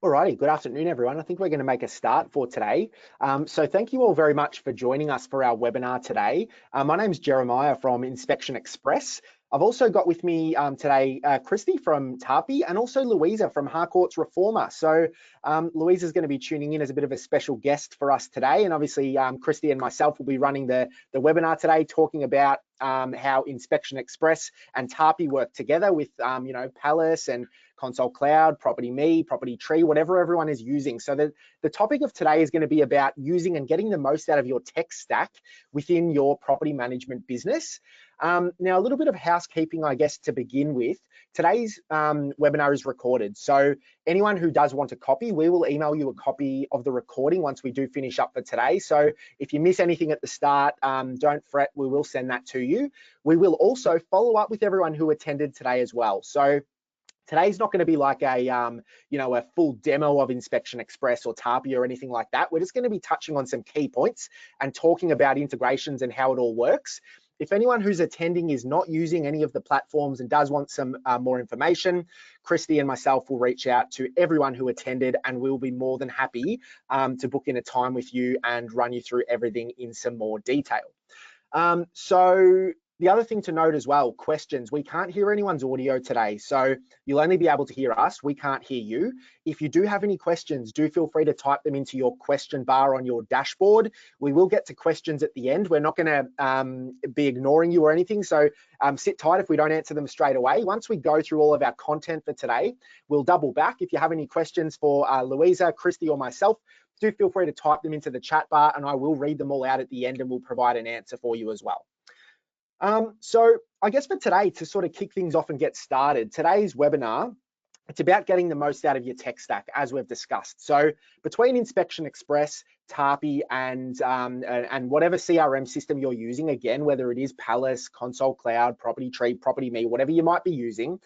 Alrighty, good afternoon, everyone. I think we're going to make a start for today. So thank you all very much for joining us for our webinar today. My name is Jeremiah from Inspection Express. I've also got with me today Christy from Tarpy and also Louisa from Harcourt's Reformer. So Louisa is going to be tuning in as a bit of a special guest for us today. And obviously Christy and myself will be running the webinar today, talking about how Inspection Express and Tarpy work together with, Palace and Console Cloud, Property Me, Property Tree, whatever everyone is using. So the topic of today is going to be about using and getting the most out of your tech stack within your property management business. Now, a little bit of housekeeping, I guess, to begin with. Today's webinar is recorded. So anyone who does want a copy, we will email you a copy of the recording once we do finish up for today. So if you miss anything at the start, don't fret, we will send that to you. We will also follow up with everyone who attended today as well. So today's not going to be like a full demo of Inspection Express or Tarpy or anything like that. We're just going to be touching on some key points and talking about integrations and how it all works. If anyone who's attending is not using any of the platforms and does want some more information, Christy and myself will reach out to everyone who attended, and we'll be more than happy to book in a time with you and run you through everything in some more detail. So the other thing to note as well, questions. We can't hear anyone's audio today, so you'll only be able to hear us. We can't hear you. If you do have any questions, do feel free to type them into your question bar on your dashboard. We will get to questions at the end. We're not going to be ignoring you or anything, so sit tight if we don't answer them straight away. Once we go through all of our content for today, we'll double back. If you have any questions for Louisa, Christy, or myself, do feel free to type them into the chat bar, and I will read them all out at the end and we'll provide an answer for you as well. So I guess for today, to sort of kick things off and get started, today's webinar, it's about getting the most out of your tech stack, as we've discussed. So between Inspection Express, Tarpy, and whatever CRM system you're using, again, whether it is Palace, Console Cloud, Property Tree, Property Me, whatever you might be using,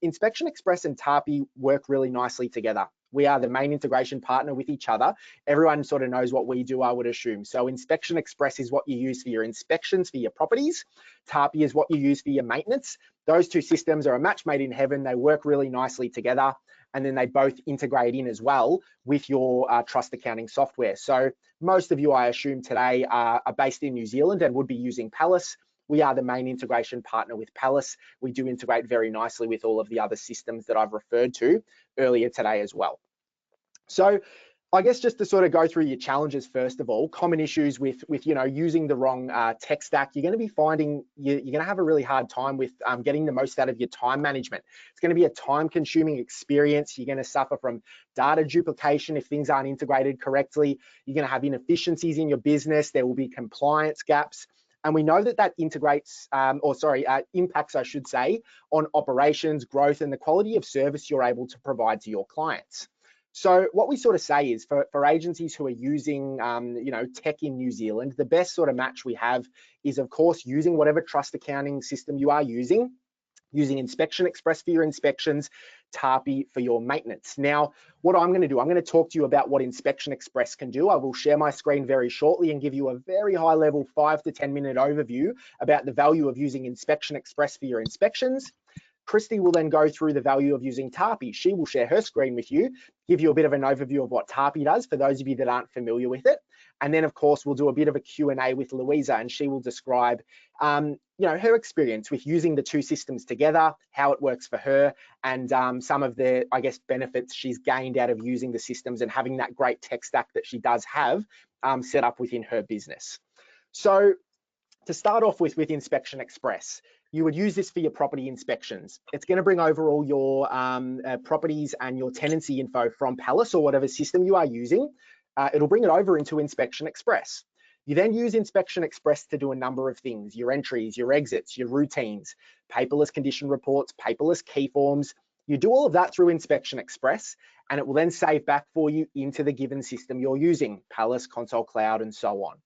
Inspection Express and Tarpy work really nicely together. We are the main integration partner with each other. Everyone sort of knows what we do, I would assume. So Inspection Express is what you use for your inspections for your properties. Tarpy is what you use for your maintenance. Those two systems are a match made in heaven. They work really nicely together. And then they both integrate in as well with your trust accounting software. So most of you, I assume today, are based in New Zealand and would be using Palace. We are the main integration partner with Palace. We do integrate very nicely with all of the other systems that I've referred to earlier today as well. So I guess just to sort of go through your challenges, first of all, common issues with using the wrong tech stack, you're going to be finding you're going to have a really hard time with getting the most out of your time management. It's going to be a time-consuming experience. You're going to suffer from data duplication if things aren't integrated correctly. You're going to have inefficiencies in your business. There will be compliance gaps. And we know that impacts, I should say, on operations, growth, and the quality of service you're able to provide to your clients. So what we sort of say is for agencies who are using, tech in New Zealand, the best sort of match we have is, of course, using whatever trust accounting system you are using Inspection Express for your inspections, Tarpy for your maintenance. Now, what I'm going to do, I'm going to talk to you about what Inspection Express can do. I will share my screen very shortly and give you a very high level 5 to 10 minute overview about the value of using Inspection Express for your inspections. Christy will then go through the value of using Tarpy. She will share her screen with you, give you a bit of an overview of what Tarpy does for those of you that aren't familiar with it. And then, of course, we'll do a bit of a Q&A with Louisa, and she will describe her experience with using the two systems together, how it works for her, and some of the, I guess, benefits she's gained out of using the systems and having that great tech stack that she does have set up within her business. So to start off with Inspection Express, you would use this for your property inspections. It's going to bring over all your properties and your tenancy info from Palace or whatever system you are using. It'll bring it over into Inspection Express. You then use Inspection Express to do a number of things: your entries, your exits, your routines, paperless condition reports, paperless key forms. You do all of that through Inspection Express, and it will then save back for you into the given system you're using, Palace, Console Cloud, and so on.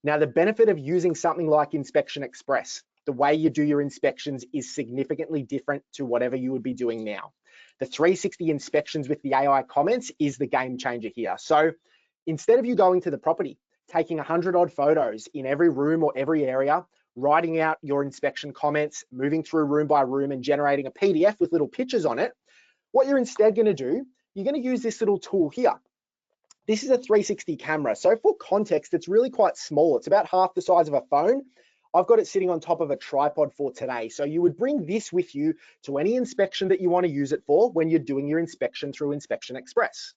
Now, the benefit of using something like Inspection Express, the way you do your inspections is significantly different to whatever you would be doing now. The 360 inspections with the AI comments is the game changer here. So instead of you going to the property, taking 100 odd photos in every room or every area, writing out your inspection comments, moving through room by room and generating a PDF with little pictures on it, what you're instead going to do you're going to use this little tool here. This is a 360 camera. So for context, it's really quite small. It's about half the size of a phone. I've got it sitting on top of a tripod for today. So you would bring this with you to any inspection that you want to use it for when you're doing your inspection through Inspection Express.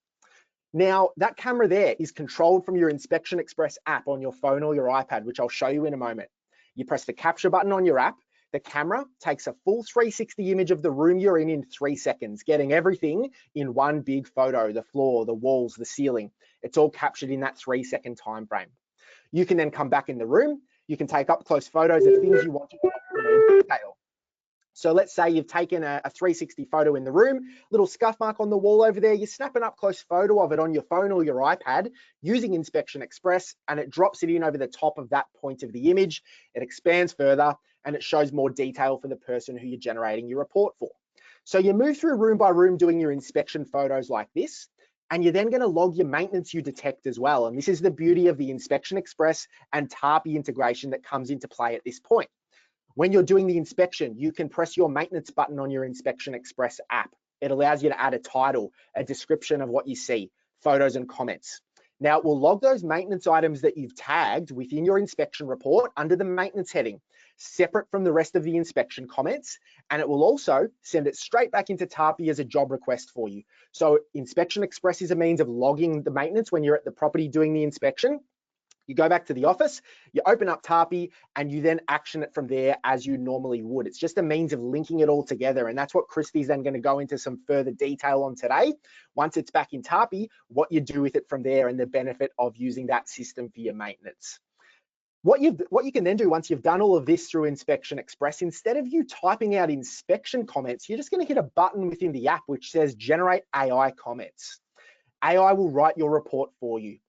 Now, that camera there is controlled from your Inspection Express app on your phone or your iPad, which I'll show you in a moment. You press the capture button on your app. The camera takes a full 360 image of the room you're in 3 seconds, getting everything in one big photo, the floor, the walls, the ceiling. It's all captured in that 3-second time frame. You can then come back in the room. You can take up close photos of things you want to document in detail. So let's say you've taken a 360 photo in the room, little scuff mark on the wall over there, you snap an up close photo of it on your phone or your iPad using Inspection Express, and it drops it in over the top of that point of the image. It expands further and it shows more detail for the person who you're generating your report for. So you move through room by room doing your inspection photos like this, and you're then going to log your maintenance you detect as well. And this is the beauty of the Inspection Express and Tarpy integration that comes into play at this point. When you're doing the inspection, you can press your maintenance button on your Inspection Express app. It allows you to add a title, a description of what you see, photos and comments. Now it will log those maintenance items that you've tagged within your inspection report under the maintenance heading, separate from the rest of the inspection comments, and it will also send it straight back into Tarpy as a job request for you. So Inspection Express is a means of logging the maintenance when you're at the property doing the inspection. You go back to the office, you open up Tarpy, and you then action it from there as you normally would. It's just a means of linking it all together, and that's what Christy's then going to go into some further detail on today. Once it's back in Tarpy, what you do with it from there and the benefit of using that system for your maintenance. What you can then do once you've done all of this through Inspection Express, instead of you typing out inspection comments, you're just going to hit a button within the app which says Generate AI Comments. AI will write your report for you.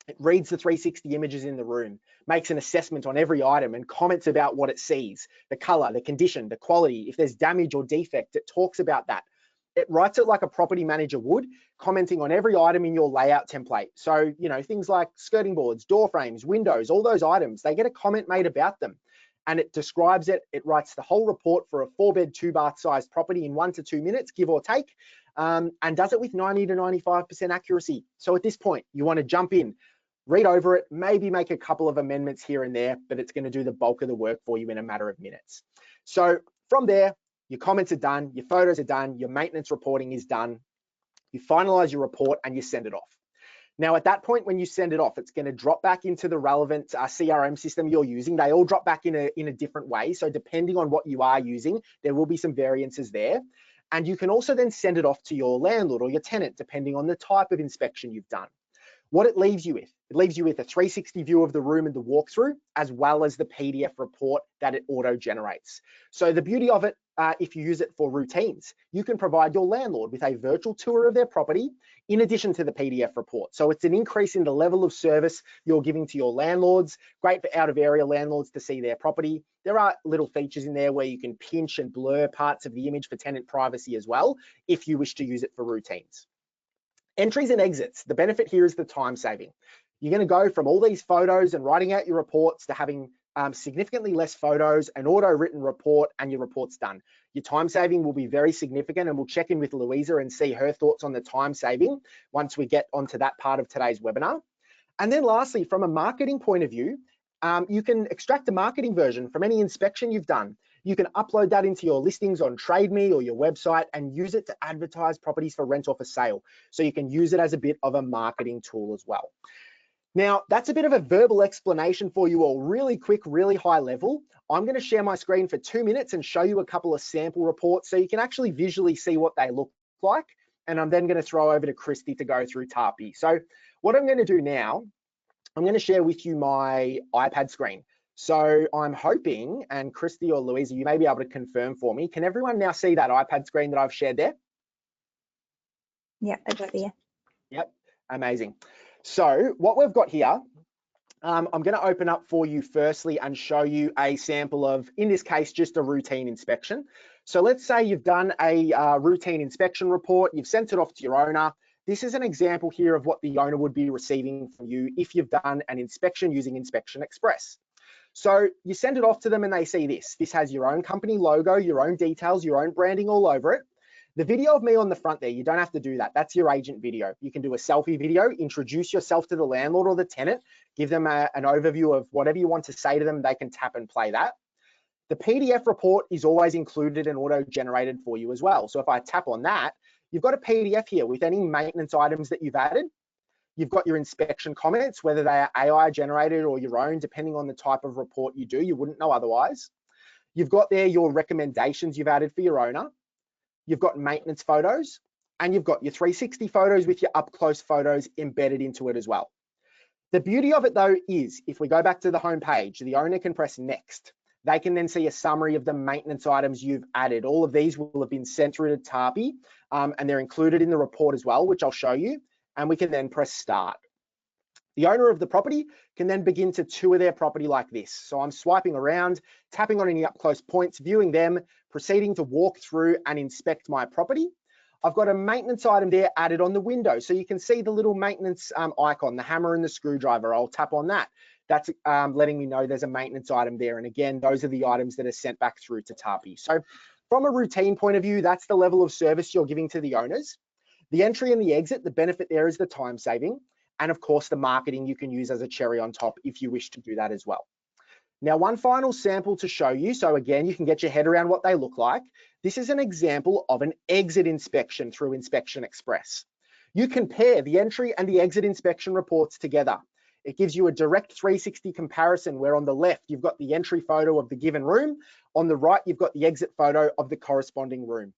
It reads the 360 images in the room, makes an assessment on every item and comments about what it sees, the color, the condition, the quality. If there's damage or defect, it talks about that. It writes it like a property manager would, commenting on every item in your layout template. So, you know, things like skirting boards, door frames, windows, all those items, they get a comment made about them. And it describes it. It writes the whole report for a 4-bed, 2-bath sized property in 1 to 2 minutes, give or take, and does it with 90 to 95% accuracy. So at this point, you want to jump in, read over it, maybe make a couple of amendments here and there, but it's going to do the bulk of the work for you in a matter of minutes. So from there, your comments are done, your photos are done, your maintenance reporting is done. You finalize your report and you send it off. Now, at that point, when you send it off, it's going to drop back into the relevant CRM system you're using. They all drop back in a different way. So depending on what you are using, there will be some variances there. And you can also then send it off to your landlord or your tenant, depending on the type of inspection you've done. What it leaves you with, it leaves you with a 360 view of the room and the walkthrough, as well as the PDF report that it auto generates. So the beauty of it, if you use it for routines, you can provide your landlord with a virtual tour of their property in addition to the PDF report. So it's an increase in the level of service you're giving to your landlords. Great for out of area landlords to see their property. There are little features in there where you can pinch and blur parts of the image for tenant privacy as well, if you wish to use it for routines. Entries and exits. The benefit here is the time saving. You're going to go from all these photos and writing out your reports to having significantly less photos, an auto written report, and your report's done. Your time saving will be very significant, and we'll check in with Louisa and see her thoughts on the time saving once we get onto that part of today's webinar. And then lastly, from a marketing point of view, you can extract a marketing version from any inspection you've done. You can upload that into your listings on TradeMe or your website and use it to advertise properties for rent or for sale. So you can use it as a bit of a marketing tool as well. Now, that's a bit of a verbal explanation for you all, really quick, really high level. I'm going to share my screen for 2 minutes and show you a couple of sample reports so you can actually visually see what they look like. And I'm then going to throw over to Christy to go through Tarpy. So what I'm going to do now, I'm going to share with you my iPad screen. So I'm hoping, and Christy or Louisa, you may be able to confirm for me. Can everyone now see that iPad screen that I've shared there? Yeah, I got it. Yep, amazing. So what we've got here, I'm going to open up for you firstly and show you a sample of, in this case, just a routine inspection. So let's say you've done a routine inspection report, you've sent it off to your owner. This is an example here of what the owner would be receiving from you if you've done an inspection using Inspection Express. So you send it off to them and they see this. This has your own company logo, your own details, your own branding all over it. The video of me on the front there, you don't have to do that. That's your agent video. You can do a selfie video, introduce yourself to the landlord or the tenant, give them an overview of whatever you want to say to them. They can tap and play that. The PDF report is always included and auto-generated for you as well. So if I tap on that, you've got a PDF here with any maintenance items that you've added. You've got your inspection comments, whether they are AI generated or your own, depending on the type of report you do. You wouldn't know otherwise. You've got there your recommendations you've added for your owner. You've got maintenance photos, and you've got your 360 photos with your up close photos embedded into it as well. The beauty of it though is, if we go back to the home page, the owner can press next. They can then see a summary of the maintenance items you've added. All of these will have been sent through to Tapi, and they're included in the report as well, which I'll show you, and we can then press start. The owner of the property can then begin to tour their property like this. So I'm swiping around, tapping on any up close points, viewing them, proceeding to walk through and inspect my property. I've got a maintenance item there added on the window. So you can see the little maintenance icon, the hammer and the screwdriver. I'll tap on that. That's letting me know there's a maintenance item there. And again, those are the items that are sent back through to Tapi. So from a routine point of view, that's the level of service you're giving to the owners. The entry and the exit, the benefit there is the time saving. And of course, the marketing you can use as a cherry on top if you wish to do that as well. Now, one final sample to show you. So again, you can get your head around what they look like. This is an example of an exit inspection through Inspection Express. You compare the entry and the exit inspection reports together. It gives you a direct 360 comparison where on the left, you've got the entry photo of the given room. On the right, you've got the exit photo of the corresponding room.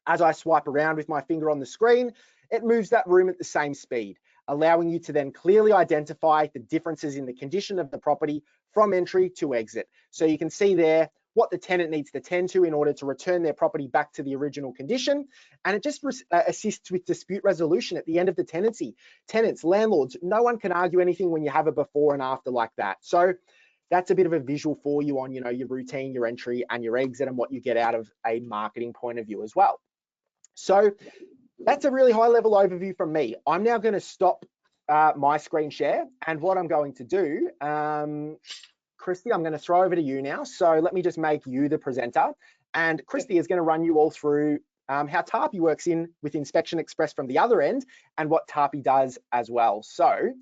As I swipe around with my finger on the screen, it moves that room at the same speed, allowing you to then clearly identify the differences in the condition of the property from entry to exit. So you can see there what the tenant needs to tend to in order to return their property back to the original condition. And it just assists with dispute resolution at the end of the tenancy. Tenants, landlords, no one can argue anything when you have a before and after like that. So that's a bit of a visual for you on, your routine, your entry and your exit and what you get out of a marketing point of view as well. So that's a really high level overview from me. I'm now going to stop my screen share, and what I'm going to do, Christy, I'm going to throw over to you now. So let me just make you the presenter, and Christy is going to run you all through how Tapi works with Inspection Express from the other end and what Tapi does as well. So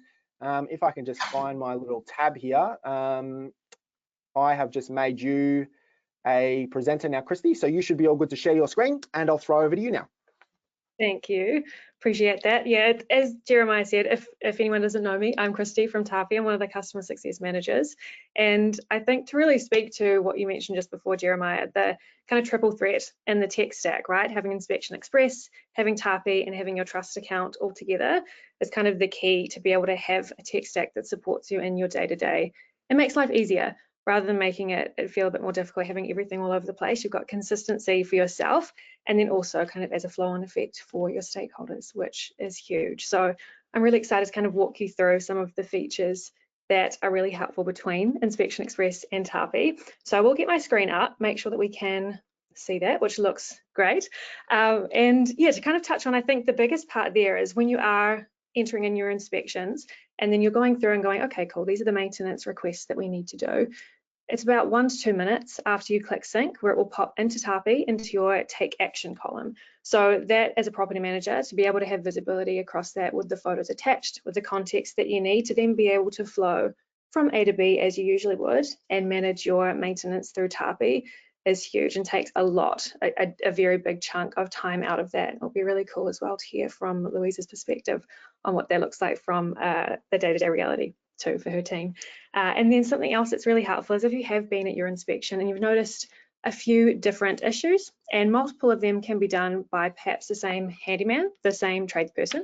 if I can just find my little tab here, I have just made you a presenter now, Christy. So you should be all good to share your screen, and I'll throw over to you now. Thank you. Appreciate that. Yeah, as Jeremiah said, if anyone doesn't know me, I'm Christy from Tapi. I'm one of the customer success managers. And I think to really speak to what you mentioned just before, Jeremiah, the kind of triple threat in the tech stack, right? Having Inspection Express, having Tapi, and having your trust account all together is kind of the key to be able to have a tech stack that supports you in your day-to-day. It makes life easier. Rather than making it feel a bit more difficult, having everything all over the place, you've got consistency for yourself, and then also kind of as a flow-on effect for your stakeholders, which is huge. So I'm really excited to kind of walk you through some of the features that are really helpful between Inspection Express and Tapi. So I will get my screen up, make sure that we can see that, which looks great. And yeah, to kind of touch on, I think the biggest part there is when you are entering in your inspections, and then you're going through and going, okay, cool, these are the maintenance requests that we need to do. It's about 1 to 2 minutes after you click sync where it will pop into Tapi into your take action column. So that as a property manager, to be able to have visibility across that with the photos attached, with the context that you need to then be able to flow from A to B as you usually would and manage your maintenance through Tapi is huge and takes a lot, a very big chunk of time out of that. It'll be really cool as well to hear from Louisa's perspective on what that looks like from the day-to-day reality too for her team. And then something else that's really helpful is if you have been at your inspection and you've noticed a few different issues, and multiple of them can be done by perhaps the same handyman, the same tradesperson,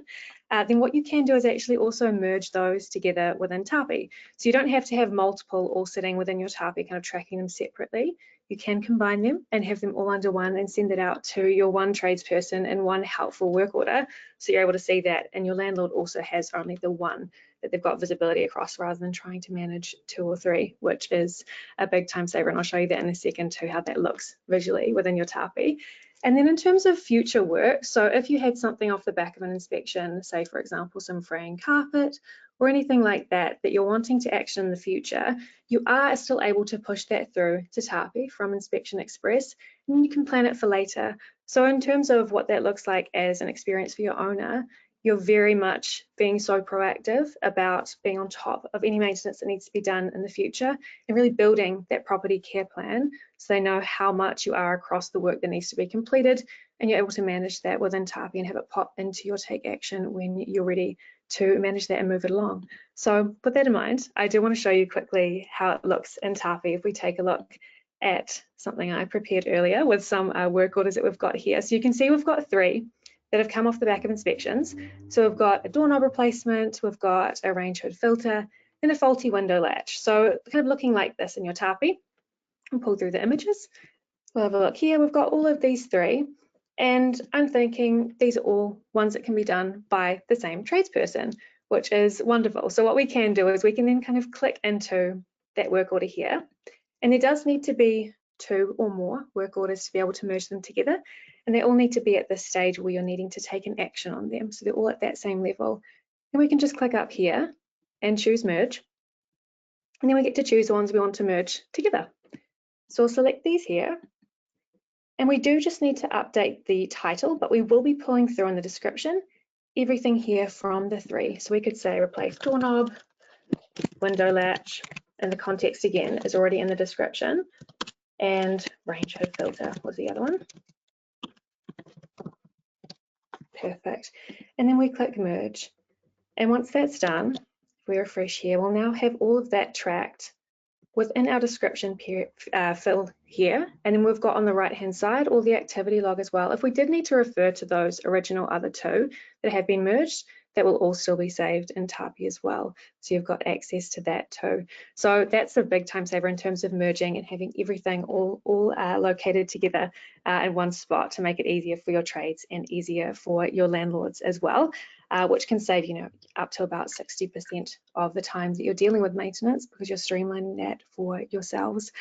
then what you can do is actually also merge those together within Tapi. So you don't have to have multiple all sitting within your Tapi, kind of tracking them separately. You can combine them and have them all under one and send it out to your one tradesperson in one helpful work order. So you're able to see that, and your landlord also has only the one that they've got visibility across rather than trying to manage 2 or 3, which is a big time saver. And I'll show you that in a second too, how that looks visually within your Tapi. And then in terms of future work, so if you had something off the back of an inspection, say for example, some fraying carpet or anything like that that you're wanting to action in the future, you are still able to push that through to Tapi from Inspection Express, and you can plan it for later. So in terms of what that looks like as an experience for your owner, you're very much being so proactive about being on top of any maintenance that needs to be done in the future and really building that property care plan so they know how much you are across the work that needs to be completed, and you're able to manage that within Tapi and have it pop into your take action when you're ready to manage that and move it along. So with that in mind, I do want to show you quickly how it looks in Tapi if we take a look at something I prepared earlier with some work orders that we've got here. So you can see we've got 3 that have come off the back of inspections. So we've got a doorknob replacement, we've got a range hood filter, and a faulty window latch. So kind of looking like this in your Tapi. I'll pull through the images. We'll have a look here. We've got all of these 3, and I'm thinking these are all ones that can be done by the same tradesperson, which is wonderful. So what we can do is we can then kind of click into that work order here, and there does need to be 2 or more work orders to be able to merge them together, and they all need to be at this stage where you're needing to take an action on them, so they're all at that same level. And we can just click up here and choose merge, and then we get to choose the ones we want to merge together. So I'll select these here, and we do just need to update the title, but we will be pulling through in the description everything here from the 3. So we could say replace doorknob, window latch, and the context again is already in the description, and range hood filter was the other one. Perfect. And then we click merge. And once that's done, if we refresh here, we'll now have all of that tracked within our description field here. And then we've got on the right hand side all the activity log as well. If we did need to refer to those original other 2 that have been merged, that will all still be saved in Tapi as well. So you've got access to that too. So that's a big time saver in terms of merging and having everything all located together in one spot to make it easier for your trades and easier for your landlords as well, which can save, you know, up to about 60% of the time that you're dealing with maintenance because you're streamlining that for yourselves,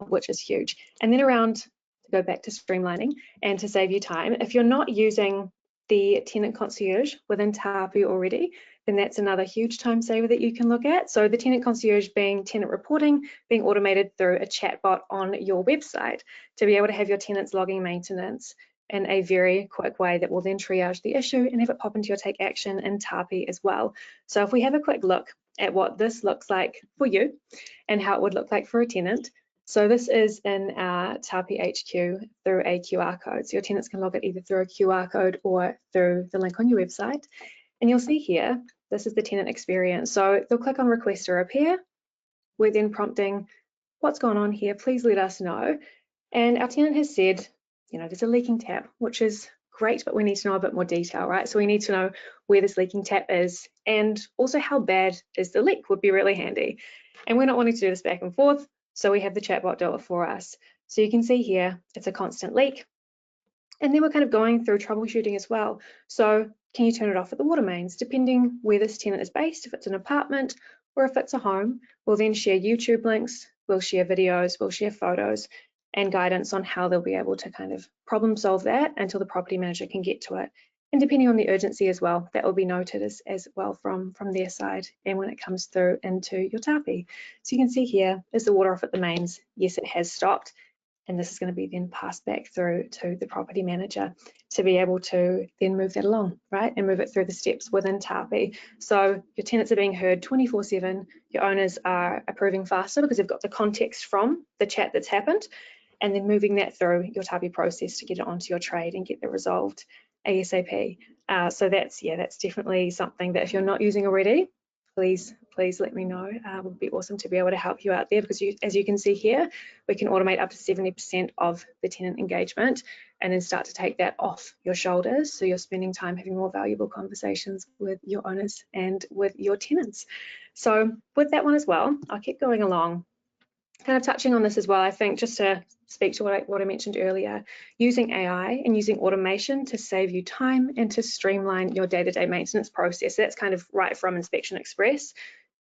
which is huge. And then around, to go back to streamlining and to save you time, if you're not using the tenant concierge within Tapi already, then that's another huge time saver that you can look at. So the tenant concierge being tenant reporting, being automated through a chatbot on your website to be able to have your tenants logging maintenance in a very quick way that will then triage the issue and have it pop into your take action in Tapi as well. So if we have a quick look at what this looks like for you and how it would look like for a tenant. So this is in our Tapi HQ through a QR code. So your tenants can log it either through a QR code or through the link on your website. And you'll see here, this is the tenant experience. So they'll click on request a repair. We're then prompting, what's going on here? Please let us know. And our tenant has said, you know, there's a leaking tap, which is great, but we need to know a bit more detail, right? So we need to know where this leaking tap is and also how bad is the leak would be really handy. And we're not wanting to do this back and forth. So we have the chatbot do it for us. So you can see here, it's a constant leak. And then we're kind of going through troubleshooting as well. So can you turn it off at the water mains? Depending where this tenant is based, if it's an apartment or if it's a home, we'll then share YouTube links, we'll share videos, we'll share photos and guidance on how they'll be able to kind of problem solve that until the property manager can get to it. And depending on the urgency as well, that will be noted as well from their side and when it comes through into your Tapi. So you can see here, is the water off at the mains? Yes, it has stopped. And this is going to be then passed back through to the property manager to be able to then move that along, right? And move it through the steps within Tapi. So your tenants are being heard 24/7. Your owners are approving faster because they've got the context from the chat that's happened, and then moving that through your Tapi process to get it onto your trade and get that resolved ASAP. So that's definitely something that if you're not using already, please let me know. It would be awesome to be able to help you out there because as you can see here, we can automate up to 70% of the tenant engagement and then start to take that off your shoulders. So you're spending time having more valuable conversations with your owners and with your tenants. So with that one as well, I'll keep going along. Kind of touching on this as well, I think just to speak to what I mentioned earlier, using AI and using automation to save you time and to streamline your day-to-day maintenance process. That's kind of right from Inspection Express,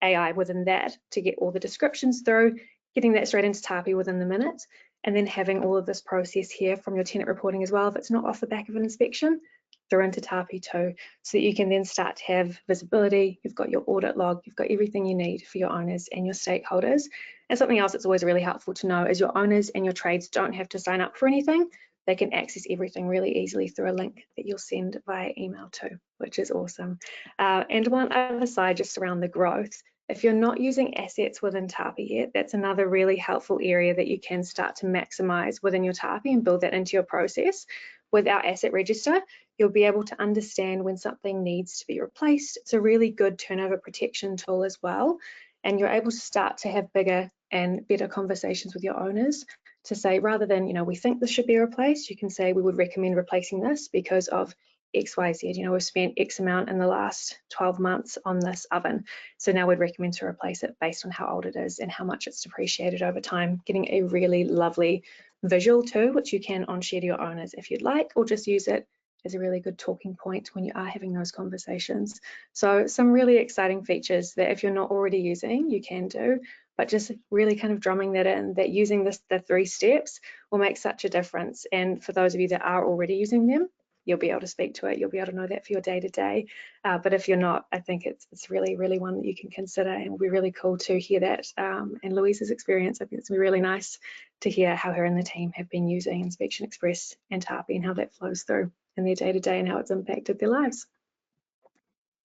AI within that to get all the descriptions through, getting that straight into Tapi within the minute, and then having all of this process here from your tenant reporting as well. If it's not off the back of an inspection, through into Tapi too, so that you can then start to have visibility. You've got your audit log, you've got everything you need for your owners and your stakeholders. And something else that's always really helpful to know is your owners and your trades don't have to sign up for anything. They can access everything really easily through a link that you'll send via email too, which is awesome. And one other side just around the growth. If you're not using assets within Tapi yet, that's another really helpful area that you can start to maximize within your Tapi and build that into your process. With our asset register, you'll be able to understand when something needs to be replaced. It's a really good turnover protection tool as well. And you're able to start to have bigger and better conversations with your owners to say, rather than, we think this should be replaced, you can say, we would recommend replacing this because of X, Y, Z. We've spent X amount in the last 12 months on this oven. So now we'd recommend to replace it based on how old it is and how much it's depreciated over time, getting a really lovely visual too, which you can on-share to your owners if you'd like, or just use it as a really good talking point when you are having those conversations. So some really exciting features that if you're not already using, you can do, but just really kind of drumming that in, that using the 3 steps will make such a difference. And for those of you that are already using them, you'll be able to speak to it. You'll be able to know that for your day-to-day. But if you're not, I think it's really, really one that you can consider, and it'll be really cool to hear that. And Louise's experience, I think it's really nice to hear how her and the team have been using Inspection Express and Tapi and how that flows through in their day-to-day and how it's impacted their lives.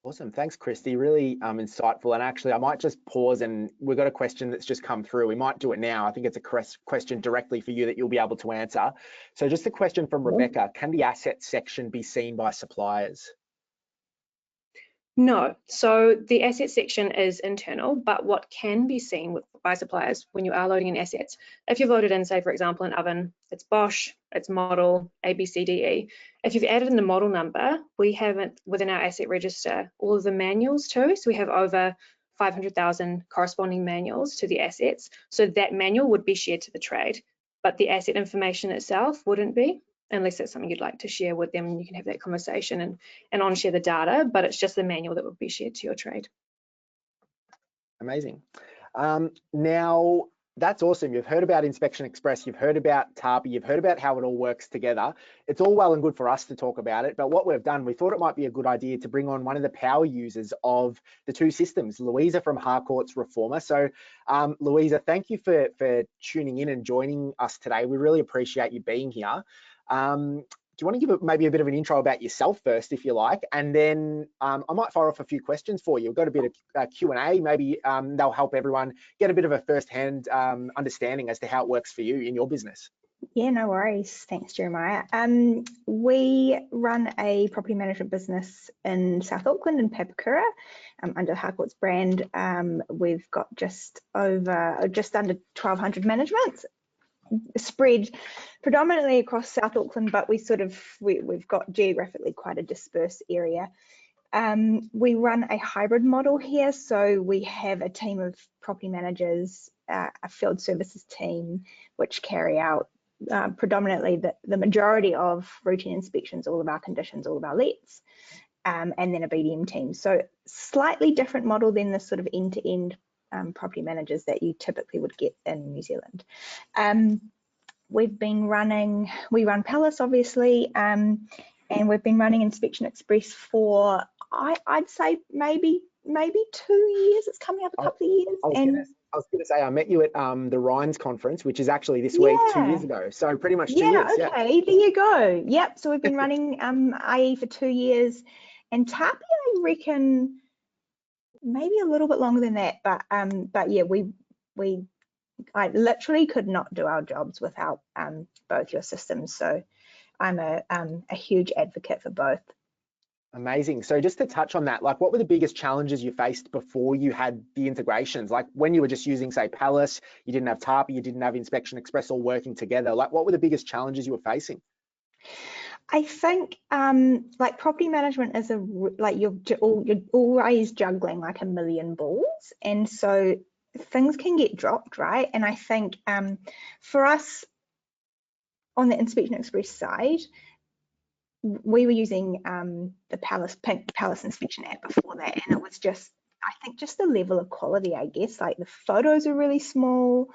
Awesome. Thanks, Christy. Really insightful. And actually, I might just pause, and we've got a question that's just come through. We might do it now. I think it's a question directly for you that you'll be able to answer. So just a question from Rebecca. Can the assets section be seen by suppliers? No, so the asset section is internal, but what can be seen by suppliers when you are loading in assets, if you've loaded in, say, for example, an oven, it's Bosch, it's model, A, B, C, D, E. If you've added in the model number, we have it within our asset register, all of the manuals too. So we have over 500,000 corresponding manuals to the assets. So that manual would be shared to the trade, but the asset information itself wouldn't be, unless that's something you'd like to share with them, and you can have that conversation and on-share the data, but it's just the manual that would be shared to your trade. Amazing. Now, that's awesome. You've heard about Inspection Express, you've heard about Tapi, you've heard about how it all works together. It's all well and good for us to talk about it, but what we've done, we thought it might be a good idea to bring on one of the power users of the 2 systems, Louisa from Harcourt's Reformer. So Louisa, thank you for tuning in and joining us today. We really appreciate you being here. Do you want to give maybe a bit of an intro about yourself first, if you like, and then I might fire off a few questions for you. We've got a bit of Q&A. Maybe they'll help everyone get a bit of a first-hand understanding as to how it works for you in your business. Yeah, no worries. Thanks, Jeremiah. We run a property management business in South Auckland in Papakura under Harcourt's brand. We've got just under 1,200 managements, spread predominantly across South Auckland, but we've got geographically quite a dispersed area. We run a hybrid model here, so we have a team of property managers, a field services team, which carry out predominantly the majority of routine inspections, all of our conditions, all of our lets, and then a BDM team. So slightly different model than the sort of end-to-end property managers that you typically would get in New Zealand. We run Palace obviously, and we've been running Inspection Express for I'd say maybe 2 years. It's coming up a couple of years. I was going to say, I met you at the Rhines conference, which is actually this week, 2 years ago. So pretty much 2 years. Okay, there you go. Yep. So we've been running IE for 2 years, and Tapi, I reckon, maybe a little bit longer than that, but yeah, I literally could not do our jobs without both your systems. So I'm a huge advocate for both. Amazing. So just to touch on that, like, what were the biggest challenges you faced before you had the integrations? Like when you were just using, say, Palace, you didn't have Tapi, you didn't have Inspection Express all working together. Like, what were the biggest challenges you were facing? I think like property management is you're always juggling like a million balls, and so things can get dropped, right? And I think for us on the Inspection Express side, we were using the Palace inspection app before that, and it was just, I think, just the level of quality, I guess. Like the photos are really small.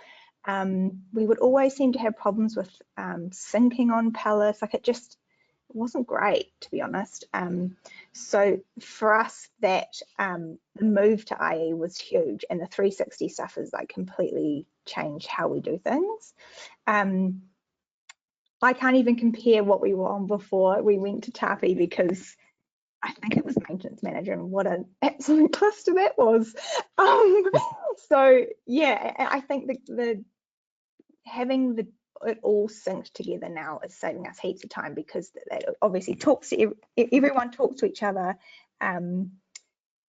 We would always seem to have problems with syncing on Palace. Like it just wasn't great, to be honest. So for us, that the move to IE was huge, and the 360 stuff has like completely changed how we do things. I can't even compare what we were on before we went to Tapi, because I think it was maintenance manager, and what an absolute cluster that was. So yeah, I think the having it all synced together now is saving us heaps of time, because that obviously talks to everyone talks to each other. I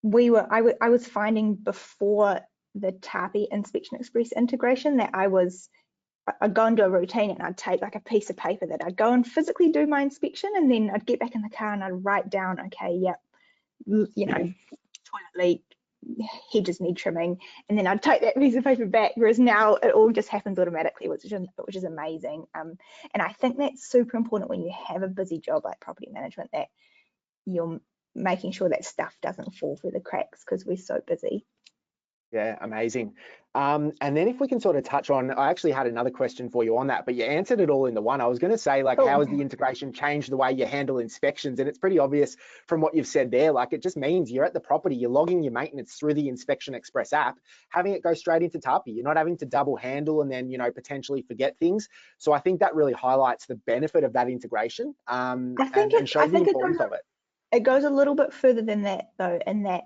was finding before the Tapi Inspection Express integration that I'd go and do a routine, and I'd take like a piece of paper that I'd go and physically do my inspection, and then I'd get back in the car and I'd write down, okay, yep, you know, toilet leak, hedges need trimming, and then I'd take that piece of paper back. Whereas now it all just happens automatically, which is amazing. And I think that's super important when you have a busy job like property management, that you're making sure that stuff doesn't fall through the cracks, because we're so busy. Yeah, amazing. And then if we can sort of touch on, I actually had another question for you on that, but you answered it all in the one. I was going to say, like, how has the integration changed the way you handle inspections? And it's pretty obvious from what you've said there. Like, it just means you're at the property, you're logging your maintenance through the Inspection Express app, having it go straight into Tapi. You're not having to double handle and then, you know, potentially forget things. So I think that really highlights the benefit of that integration, and shows the importance of it. It goes a little bit further than that, though, in that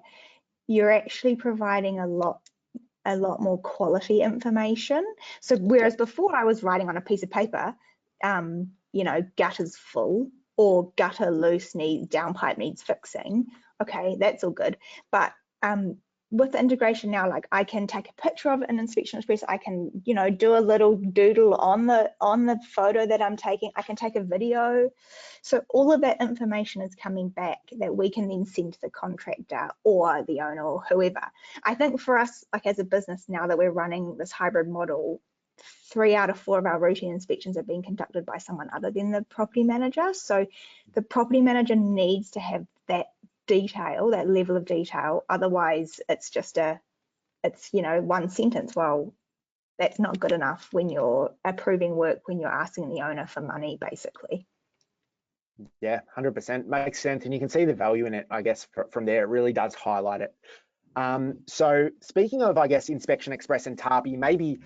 you're actually providing a lot more quality information. So whereas before I was writing on a piece of paper, you know, gutter's full, or gutter loose, downpipe needs fixing. Okay, that's all good. But with the integration now, like, I can take a picture of it in Inspection Express. I can, you know, do a little doodle on the photo that I'm taking. I can take a video. So all of that information is coming back that we can then send to the contractor or the owner or whoever. I think for us, like, as a business, now that we're running this hybrid model, 3 out of 4 of our routine inspections are being conducted by someone other than the property manager. So the property manager needs to have that detail, that level of detail. Otherwise, it's just you know, one sentence. Well, that's not good enough when you're approving work, when you're asking the owner for money, basically. Yeah, 100% makes sense, and you can see the value in it, I guess, from there. It really does highlight it. So speaking of, I guess, Inspection Express and Tapi, maybe,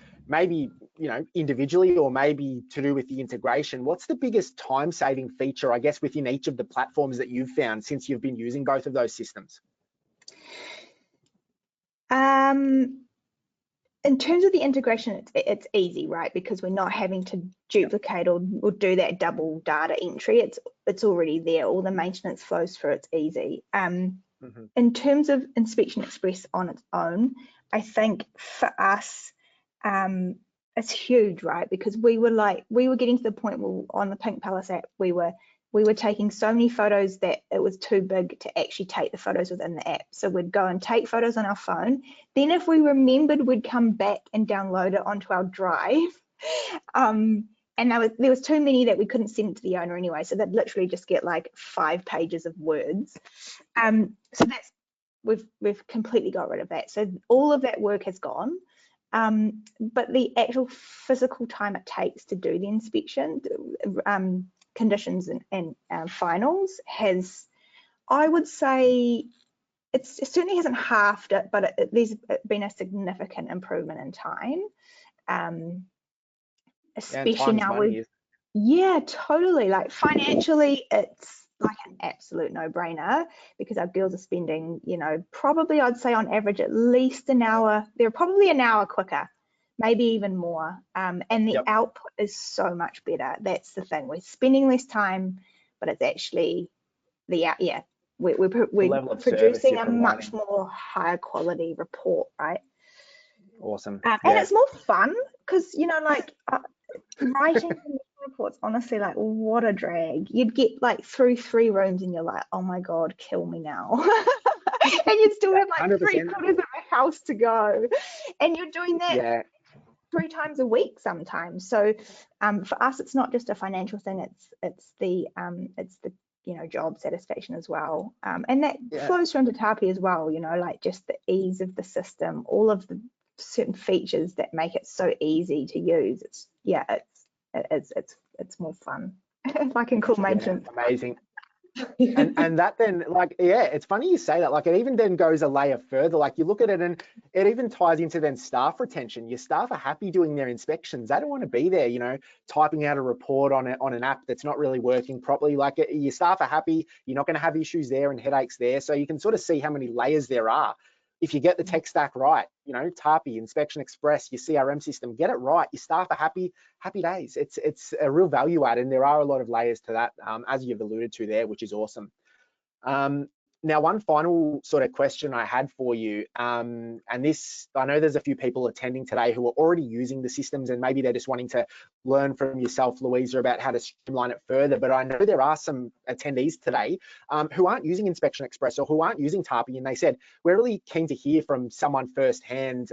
you know, individually, or maybe to do with the integration, what's the biggest time-saving feature, I guess, within each of the platforms that you've found since you've been using both of those systems? In terms of the integration, it's easy, right? Because we're not having to duplicate or do that double data entry. It's already there. All the maintenance flows through. It's easy. In terms of Inspection Express on its own, I think for us, it's huge, right? Because we were getting to the point where on the Pink Palace app, we were taking so many photos that it was too big to actually take the photos within the app. So we'd go and take photos on our phone. Then if we remembered, we'd come back and download it onto our drive. And there was too many that we couldn't send it to the owner anyway. So they'd literally just get like 5 pages of words. So that's, we've completely got rid of that. So all of that work has gone. But the actual physical time it takes to do the inspection, conditions and finals has, I would say, it certainly hasn't halved it, but there's been a significant improvement in time. Especially now yeah, totally. Like, financially, it's like an absolute no-brainer, because our girls are spending, you know, probably, I'd say on average at least an hour. They're probably an hour quicker, maybe even more. And the output is so much better. That's the thing. We're spending less time, but it's actually we're producing a much more higher quality report, right? Awesome. And it's more fun, because, you know, like, writing reports, honestly, like, what a drag. You'd get like through 3 rooms and you're like, oh my god, kill me now. And you'd still have like 3/4 of a house to go, and you're doing that 3 times a week sometimes. So for us, it's not just a financial thing, it's the you know, job satisfaction as well, and that flows through into Tapi as well, you know, like just the ease of the system, all of the certain features that make it so easy to use. It's more fun. if I can call maintenance. Yeah, amazing. And that then, like, yeah, it's funny you say that. Like, it even then goes a layer further. Like, you look at it and it even ties into then staff retention. Your staff are happy doing their inspections. They don't want to be there, you know, typing out a report on an app that's not really working properly. Like, your staff are happy. You're not going to have issues there and headaches there. So you can sort of see how many layers there are. If you get the tech stack right, you know, Tarpy, Inspection Express, your CRM system, get it right. Your staff are happy days. It's a real value add, and there are a lot of layers to that, as you've alluded to there, which is awesome. Now, one final sort of question I had for you, and this, I know there's a few people attending today who are already using the systems, and maybe they're just wanting to learn from yourself, Louisa, about how to streamline it further. But I know there are some attendees today who aren't using Inspection Express or who aren't using Tarpy, and they said, we're really keen to hear from someone firsthand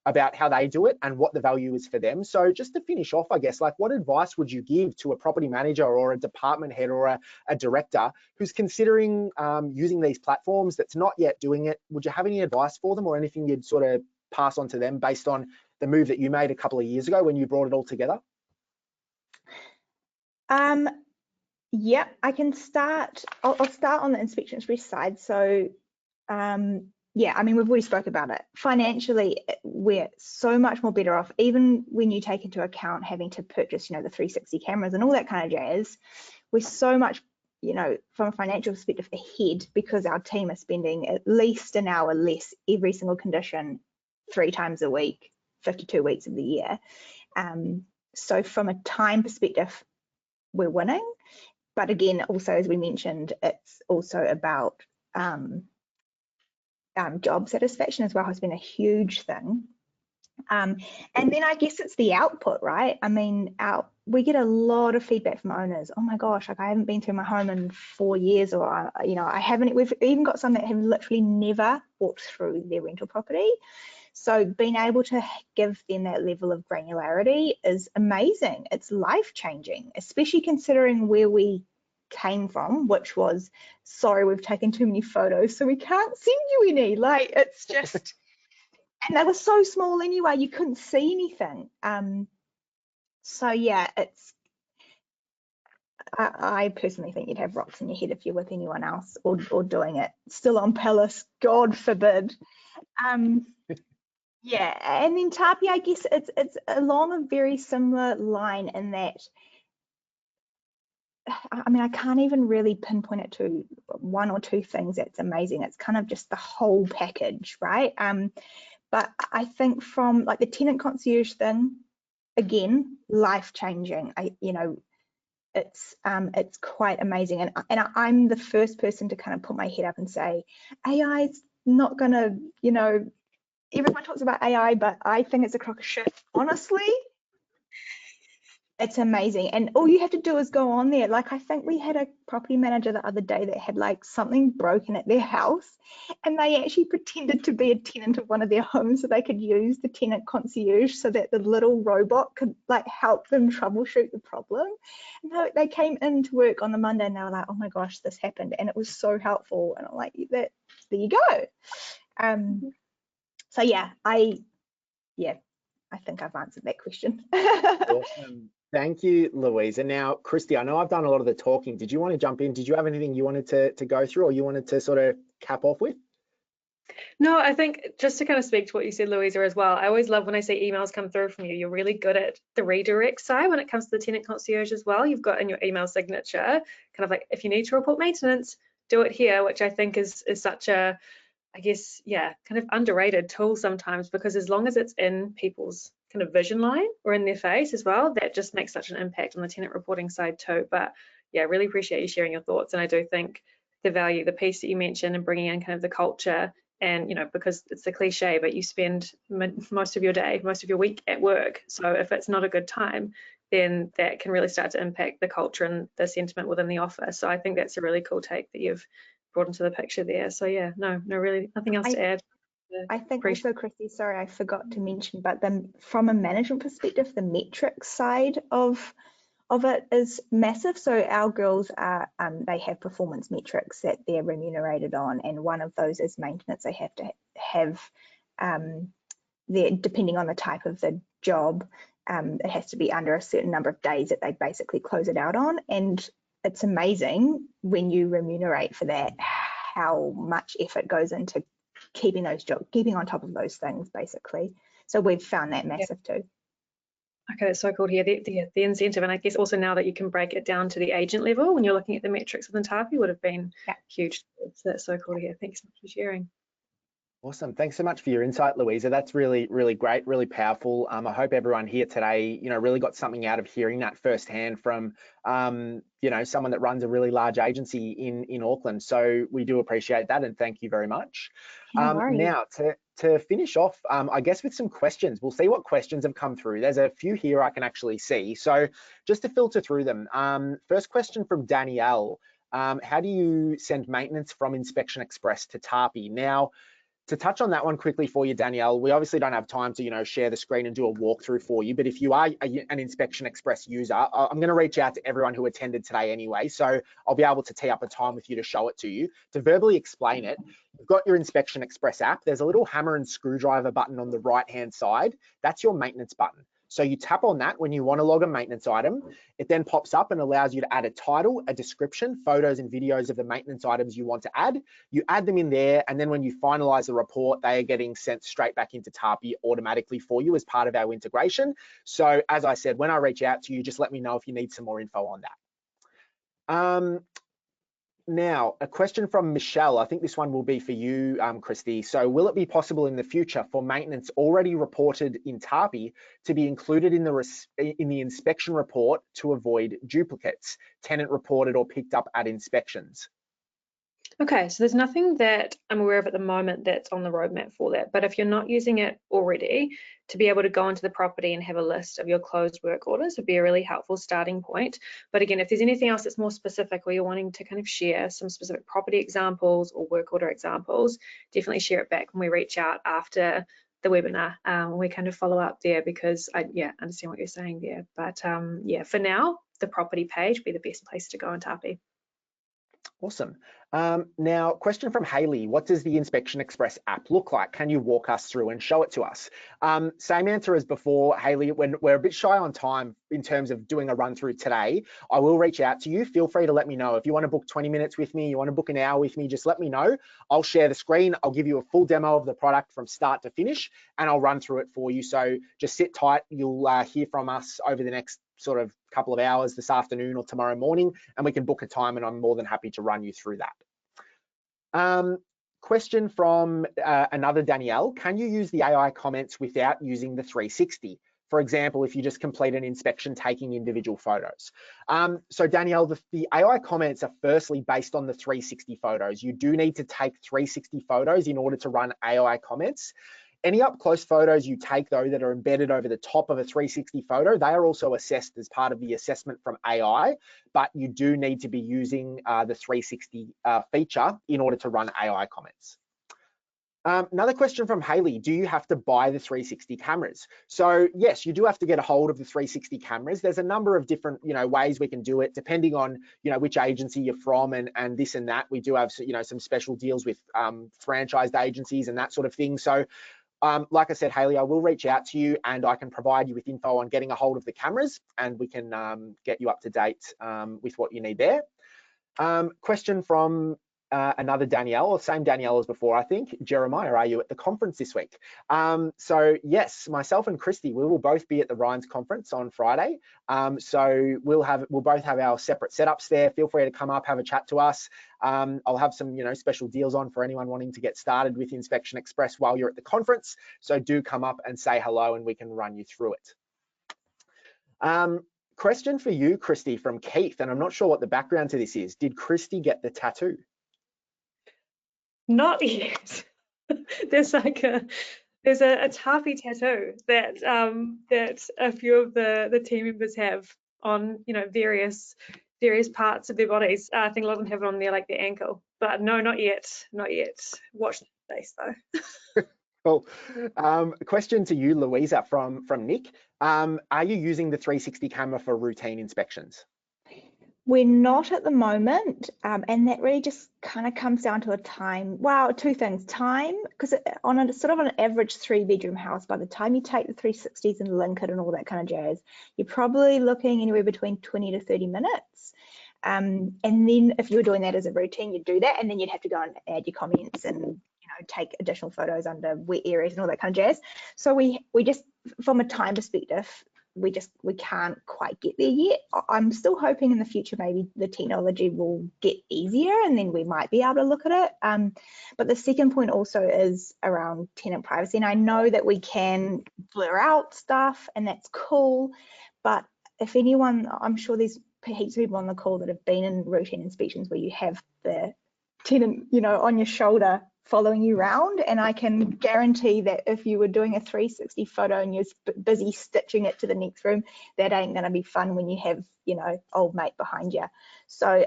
about how they do it and what the value is for them. So just to finish off, I guess, like, what advice would you give to a property manager or a department head or a director who's considering using these platforms that's not yet doing it? Would you have any advice for them or anything you'd sort of pass on to them based on the move that you made a couple of years ago when you brought it all together? Yeah, I can start. I'll start on the Inspection Express side. So yeah, I mean, we've already spoke about it. Financially, we're so much more better off, even when you take into account having to purchase, you know, the 360 cameras and all that kind of jazz. We're so much, you know, from a financial perspective ahead, because our team is spending at least an hour less every single condition 3 times a week, 52 weeks of the year. So from a time perspective, we're winning. But again, also, as we mentioned, it's also about job satisfaction as well has been a huge thing. And then I guess it's the output, right? I mean, we get a lot of feedback from owners. Oh my gosh, like, I haven't been through my home in 4 years, or you know, I haven't. We've even got some that have literally never walked through their rental property. So being able to give them that level of granularity is amazing. It's life-changing, especially considering where we came from, which was, sorry, we've taken too many photos, so we can't send you any. Like, it's just, and they were so small anyway, you couldn't see anything. So yeah, it's, I personally think you'd have rocks in your head if you're with anyone else or doing it still on Palace, God forbid. Yeah, and then Tarpy, I guess it's along a very similar line in that, I mean, I can't even really pinpoint it to 1 or 2 things that's amazing. It's kind of just the whole package, right? But I think from like the tenant concierge thing, again, life-changing. You know, it's quite amazing, and I'm the first person to kind of put my head up and say, AI is not gonna, you know, everyone talks about AI, but I think it's a crock of shit, honestly. It's amazing, and all you have to do is go on there. Like, I think we had a property manager the other day that had like something broken at their house, and they actually pretended to be a tenant of one of their homes so they could use the tenant concierge so that the little robot could like help them troubleshoot the problem. And they came into work on the Monday and they were like, oh my gosh, this happened, and it was so helpful. And I'm like, there you go. So yeah, I think I've answered that question. Awesome. Thank you, Louisa. Now, Christy, I know I've done a lot of the talking. Did you want to jump in? Did you have anything you wanted to go through, or you wanted to sort of cap off with? No, I think just to kind of speak to what you said, Louisa, as well, I always love when I see emails come through from you. You're really good at the redirect side when it comes to the tenant concierge as well. You've got in your email signature, kind of like, if you need to report maintenance, do it here, which I think is such a, I guess, yeah, kind of underrated tool sometimes, because as long as it's in people's kind of vision line or in their face as well, that just makes such an impact on the tenant reporting side too. But yeah, really appreciate you sharing your thoughts. And I do think the value, the piece that you mentioned, and bringing in kind of the culture, and, you know, because it's the cliche, but you spend most of your day, most of your week at work. So if it's not a good time, then that can really start to impact the culture and the sentiment within the office. So I think that's a really cool take that you've brought into the picture there. So yeah, no, really nothing else to add. I think also, Christy, sorry, I forgot to mention, but then from a management perspective, the metrics side of it is massive. So our girls are, they have performance metrics that they're remunerated on, and one of those is maintenance. They have to have, depending on the type of the job, it has to be under a certain number of days that they basically close it out on. And it's amazing when you remunerate for that, how much effort goes into keeping those jobs, keeping on top of those things, basically. So we've found that massive too. Okay, that's so cool to hear the incentive. And I guess also now that you can break it down to the agent level, when you're looking at the metrics within Tapi, would have been huge. So that's so cool to hear. Thanks so much for sharing. Awesome. Thanks so much for your insight, Louisa. That's really, really great, really powerful. I hope everyone here today, really got something out of hearing that firsthand from, someone that runs a really large agency in Auckland. So we do appreciate that, and thank you very much. Now, to finish off, I guess with some questions, we'll see what questions have come through. There's a few here I can actually see. So just to filter through them, first question from Danielle. How do you send maintenance from Inspection Express to Tapi? Now, to touch on that one quickly for you, Danielle, we obviously don't have time to, share the screen and do a walkthrough for you, but if you are an Inspection Express user, I'm going to reach out to everyone who attended today anyway, so I'll be able to tee up a time with you to show it to you. To verbally explain it, you've got your Inspection Express app. There's a little hammer and screwdriver button on the right-hand side. That's your maintenance button. So you tap on that when you want to log a maintenance item. It then pops up and allows you to add a title, a description, photos and videos of the maintenance items you want to add. You add them in there, and then when you finalize the report, they are getting sent straight back into Tapi automatically for you as part of our integration. So as I said, when I reach out to you, just let me know if you need some more info on that. Now, a question from Michelle. I think this one will be for you, Christy. So will it be possible in the future for maintenance already reported in Tapi to be included in the inspection report to avoid duplicates, tenant reported or picked up at inspections? Okay, so there's nothing that I'm aware of at the moment that's on the roadmap for that. But if you're not using it already, to be able to go into the property and have a list of your closed work orders would be a really helpful starting point. But again, if there's anything else that's more specific or you're wanting to kind of share some specific property examples or work order examples, definitely share it back when we reach out after the webinar. We kind of follow up there, because I understand what you're saying there. But yeah, for now, the property page would be the best place to go in Tapi. Awesome. Now, question from Haley. What does the Inspection Express app look like? Can you walk us through and show it to us? Same answer as before, Haley. When we're a bit shy on time in terms of doing a run through today, I will reach out to you. Feel free to let me know. If you want to book 20 minutes with me, you want to book an hour with me, just let me know. I'll share the screen. I'll give you a full demo of the product from start to finish, and I'll run through it for you. So just sit tight. You'll hear from us over the next sort of couple of hours this afternoon or tomorrow morning, and we can book a time, and I'm more than happy to run you through that. Question from another Danielle. Can you use the AI comments without using the 360? For example, if you just complete an inspection taking individual photos. So Danielle, the AI comments are firstly based on the 360 photos. You do need to take 360 photos in order to run AI comments. Any up close photos you take, though, that are embedded over the top of a 360 photo, they are also assessed as part of the assessment from AI, but you do need to be using the 360 feature in order to run AI comments. Another question from Haley, do you have to buy the 360 cameras? So yes, you do have to get a hold of the 360 cameras. There's a number of different ways we can do it, depending on which agency you're from and this and that. We do have some special deals with franchised agencies and that sort of thing. So like I said, Haley, I will reach out to you and I can provide you with info on getting a hold of the cameras, and we can get you up to date with what you need there. Question from another Danielle, or same Danielle as before, I think. Jeremiah, are you at the conference this week? So yes, myself and Christy, we will both be at the Ryan's conference on Friday. So we'll both have our separate setups there. Feel free to come up, have a chat to us. I'll have some special deals on for anyone wanting to get started with Inspection Express while you're at the conference. So do come up and say hello and we can run you through it. Question for you, Christy, from Keith, and I'm not sure what the background to this is. Did Christy get the tattoo? Not yet. There's a Tapi tattoo that a few of the team members have on various parts of their bodies. I think a lot of them have it on their their ankle, but no, not yet. Watch the space though. Cool. Question to you, Louisa, from Nick. Are you using the 360 camera for routine inspections? We're not at the moment, and that really just kind of comes down to a time. Well, two things: time, because on a sort of an average 3-bedroom house, by the time you take the 360s and link it and all that kind of jazz, you're probably looking anywhere between 20 to 30 minutes. And then if you were doing that as a routine, you'd do that, and then you'd have to go and add your comments and take additional photos under wet areas and all that kind of jazz. So we just, from a time perspective, we can't quite get there yet. I'm still hoping in the future maybe the technology will get easier and then we might be able to look at it. But the second point also is around tenant privacy, and I know that we can blur out stuff and that's cool, but if anyone, I'm sure there's heaps of people on the call that have been in routine inspections where you have the tenant, on your shoulder following you around, and I can guarantee that if you were doing a 360 photo and you're busy stitching it to the next room, that ain't going to be fun when you have old mate behind you. So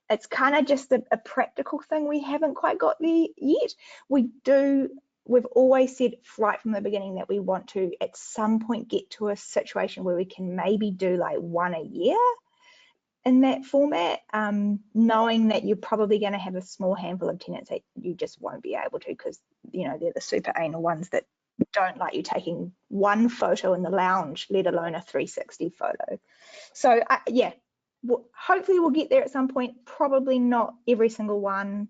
it's kind of just a practical thing we haven't quite got there yet. We've always said right from the beginning that we want to at some point get to a situation where we can maybe do like one a year in that format, knowing that you're probably going to have a small handful of tenants that you just won't be able to, because they're the super anal ones that don't like you taking one photo in the lounge, let alone a 360 photo. So yeah, hopefully we'll get there at some point. Probably not every single one.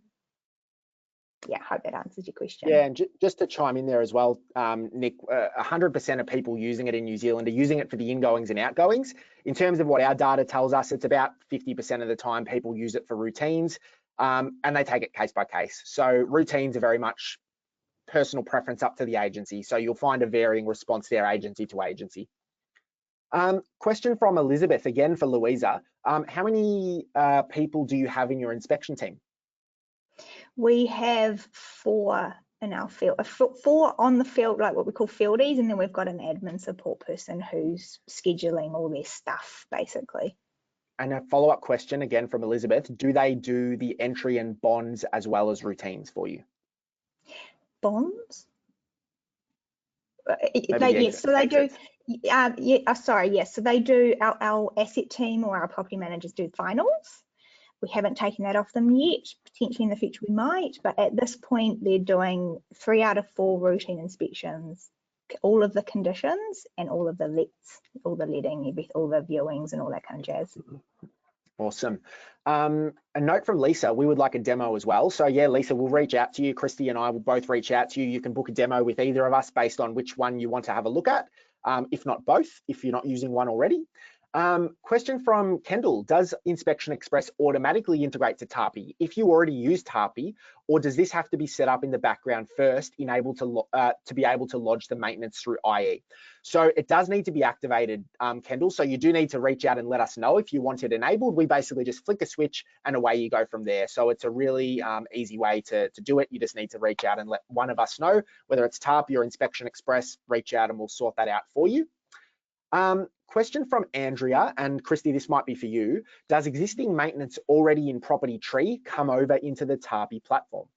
Yeah, I hope that answers your question. Yeah, and just to chime in there as well, Nick, 100% of people using it in New Zealand are using it for the ingoings and outgoings. In terms of what our data tells us, it's about 50% of the time people use it for routines, and they take it case by case. So routines are very much personal preference up to the agency. So you'll find a varying response there, agency to agency. Question from Elizabeth, again for Louisa. How many people do you have in your inspection team? We have 4 in our field, 4 on the field, like what we call fieldies, and then we've got an admin support person who's scheduling all their stuff, basically. And a follow-up question again from Elizabeth, do they do the entry and bonds as well as routines for you? Bonds? Yes, so they do. So they do. Our asset team or our property managers do finals. We haven't taken that off them yet. Potentially in the future we might, but at this point they're doing 3 out of 4 routine inspections, all of the conditions and all of the lets, all the letting, all the viewings and all that kind of jazz. Awesome. A note from Lisa, we would like a demo as well. So yeah, Lisa, we'll reach out to you. Christy and I will both reach out to you. You can book a demo with either of us based on which one you want to have a look at, if not both, if you're not using one already. Question from Kendall, does Inspection Express automatically integrate to Tarpi if you already use Tarpi, or does this have to be set up in the background first to be able to lodge the maintenance through IE? So it does need to be activated, Kendall, so you do need to reach out and let us know if you want it enabled. We basically just flick a switch and away you go from there. So it's a really easy way to do it. You just need to reach out and let one of us know, whether it's Tarpi or Inspection Express, reach out and we'll sort that out for you. Question from Andrea, and Christy, this might be for you. Does existing maintenance already in Property Tree come over into the Tarpi platform?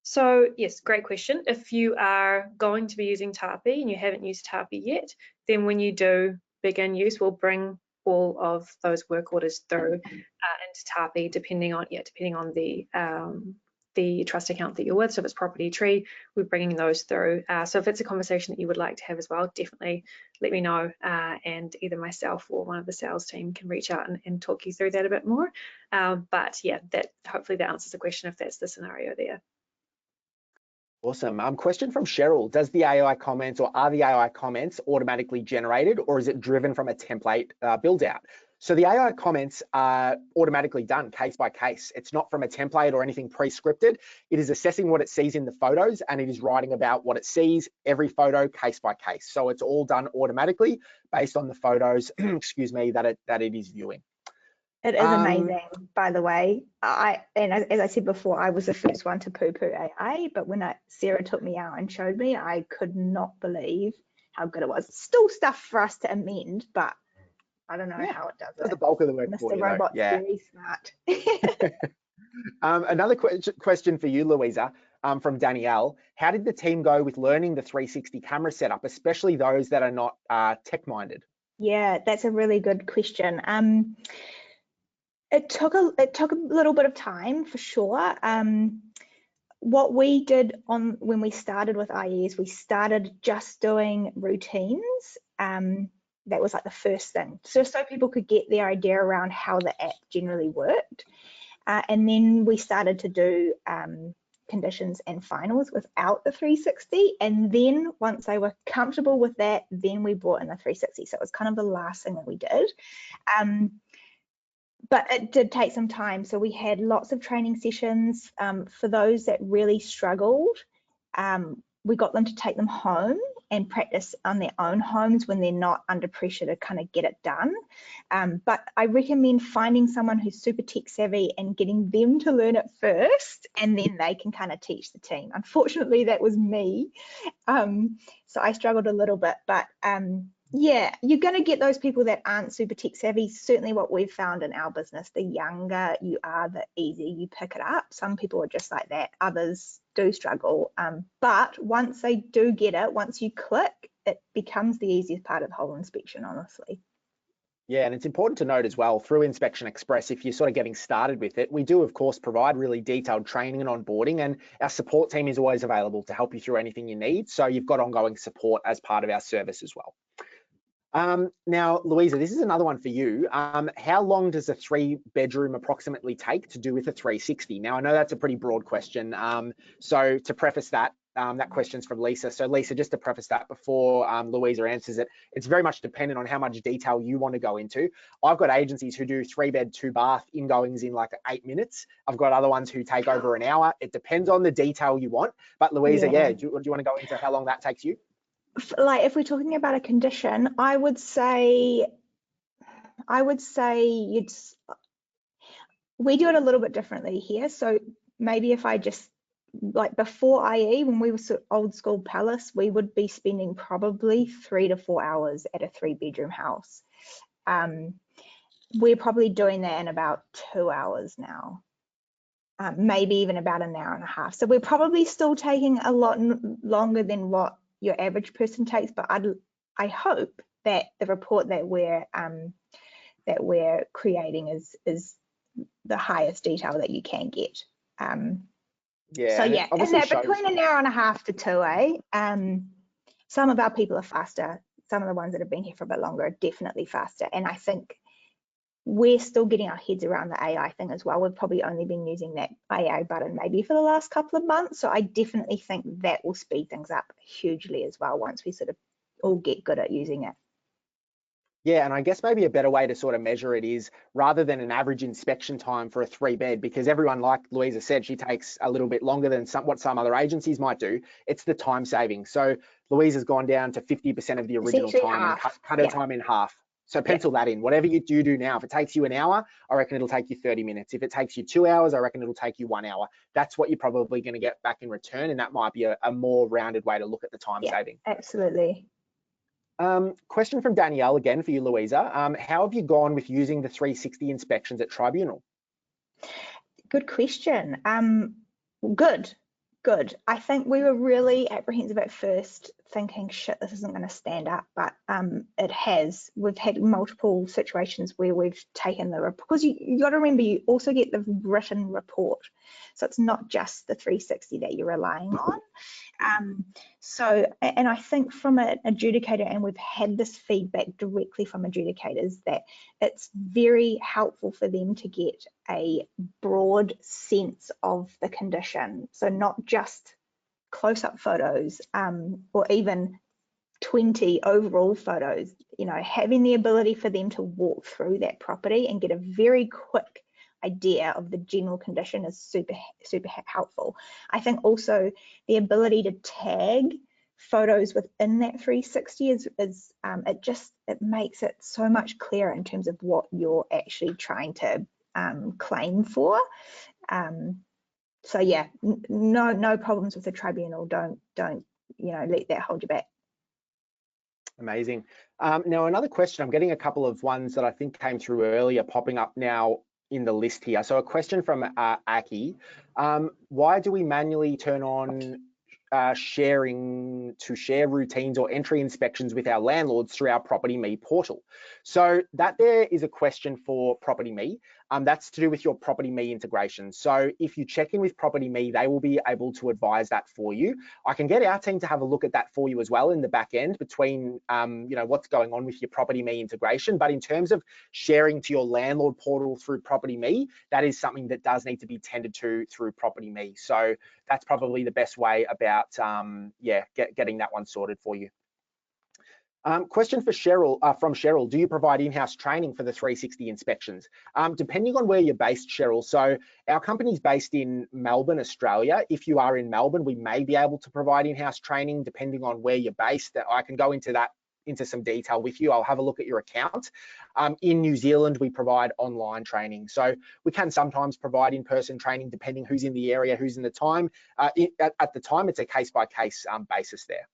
So yes, great question. If you are going to be using Tarpi and you haven't used Tarpi yet, then when you do begin use, we'll bring all of those work orders through into Tarpi, depending on the trust account that you're with. So if it's Property Tree, we're bringing those through. So if it's a conversation that you would like to have as well, definitely let me know, and either myself or one of the sales team can reach out and talk you through that a bit more. But yeah, hopefully that answers the question if that's the scenario there. Awesome. Question from Cheryl, does the AI comments, or are the AI comments automatically generated, or is it driven from a template build out? So the AI comments are automatically done case by case. It's not from a template or anything pre-scripted. It is assessing what it sees in the photos, and it is writing about what it sees every photo case by case. So it's all done automatically based on the photos, excuse me, that it is viewing. It is amazing, by the way. And as I said before, I was the first one to poo-poo AI, but when Sarah took me out and showed me, I could not believe how good it was. Still stuff for us to amend, but I don't know how it does it. The bulk of the work Mr. for you, Robot's yeah. very smart. Another question for you, Louisa, from Danielle. How did the team go with learning the 360 camera setup, especially those that are not tech-minded? Yeah, that's a really good question. It took a little bit of time for sure. What we did when we started with IE is we started just doing routines. That was like the first thing, so people could get their idea around how the app generally worked. And then we started to do conditions and finals without the 360. And then once they were comfortable with that, then we brought in the 360. So it was kind of the last thing that we did. But it did take some time. So we had lots of training sessions for those that really struggled. We got them to take them home and practice on their own homes when they're not under pressure to kind of get it done. But I recommend finding someone who's super tech savvy and getting them to learn it first, and then they can kind of teach the team. Unfortunately, that was me. So I struggled a little bit, but yeah, you're going to get those people that aren't super tech savvy. Certainly what we've found in our business, the younger you are, the easier you pick it up. Some people are just like that. Others do struggle. But once they do get it, once you click, it becomes the easiest part of the whole inspection, honestly. Yeah, and it's important to note as well, through Inspection Express, if you're sort of getting started with it, we do, of course, provide really detailed training and onboarding, and our support team is always available to help you through anything you need. So you've got ongoing support as part of our service as well. Now, Louisa, this is another one for you. How long does a 3-bedroom approximately take to do with a 360? Now, I know that's a pretty broad question. So to preface that, that question's from Lisa. So Lisa, just to preface that before Louisa answers it, it's very much dependent on how much detail you want to go into. I've got agencies who do 3-bed, 2-bath ingoings in like 8 minutes. I've got other ones who take over an hour. It depends on the detail you want. But Louisa, yeah, do you want to go into how long that takes you? Like if we're talking about a condition, I would say we do it a little bit differently here. So maybe if I just, like before IE, when we were old school Palace, we would be spending probably 3 to 4 hours at a 3-bedroom house. We're probably doing that in about 2 hours now, maybe even about an hour and a half. So we're probably still taking a lot longer than what your average person takes, but I hope that the report that we're creating is the highest detail that you can get. Yeah. So yeah, and that between an hour and a half to 2, some of our people are faster. Some of the ones that have been here for a bit longer are definitely faster. And I think we're still getting our heads around the AI thing as well. We've probably only been using that AI button maybe for the last couple of months. So I definitely think that will speed things up hugely as well once we sort of all get good at using it. Yeah, and I guess maybe a better way to sort of measure it is rather than an average inspection time for a 3-bed, because everyone, like Louisa said, she takes a little bit longer than what some other agencies might do. It's the time saving. So Louisa's gone down to 50% of the original time and cut her time in half. So pencil that in. Whatever you do now, if it takes you an hour, I reckon it'll take you 30 minutes. If it takes you 2 hours, I reckon it'll take you 1 hour. That's what you're probably going to get back in return, and that might be a more rounded way to look at the time saving. Absolutely. Question from Danielle again for you, Louisa. How have you gone with using the 360 inspections at Tribunal? Good question. Good. I think we were really apprehensive at first, thinking, shit, this isn't going to stand up, but it has. We've had multiple situations where we've taken the report, because you got to remember, you also get the written report. So it's not just the 360 that you're relying on. So, and I think from an adjudicator, and we've had this feedback directly from adjudicators, that it's very helpful for them to get a broad sense of the condition. So not just close-up photos or even 20 overall photos, you know, having the ability for them to walk through that property and get a very quick idea of the general condition is super helpful. I think also the ability to tag photos within that 360 is it makes it so much clearer in terms of what you're actually trying to claim for. So yeah, no problems with the Tribunal. Don't let that hold you back. Amazing. Now another question, I'm getting a couple of ones that I think came through earlier popping up now in the list here. So a question from Aki. Why do we manually turn on sharing to share routines or entry inspections with our landlords through our Property Me portal? So that there is a question for Property Me. That's to do with your Property Me integration. So if you check in with Property Me, they will be able to advise that for you. I can get our team to have a look at that for you as well in the back end between what's going on with your Property Me integration. But in terms of sharing to your landlord portal through Property Me, that is something that does need to be tended to through Property Me. So that's probably the best way about getting that one sorted for you. Question for Cheryl, from Cheryl, do you provide in-house training for the 360 inspections? Depending on where you're based, Cheryl. So our company's based in Melbourne, Australia. If you are in Melbourne, we may be able to provide in-house training depending on where you're based. I can go into some detail with you. I'll have a look at your account. In New Zealand, we provide online training. So we can sometimes provide in-person training depending who's in the area, who's in the time. At the time, it's a case-by-case basis there.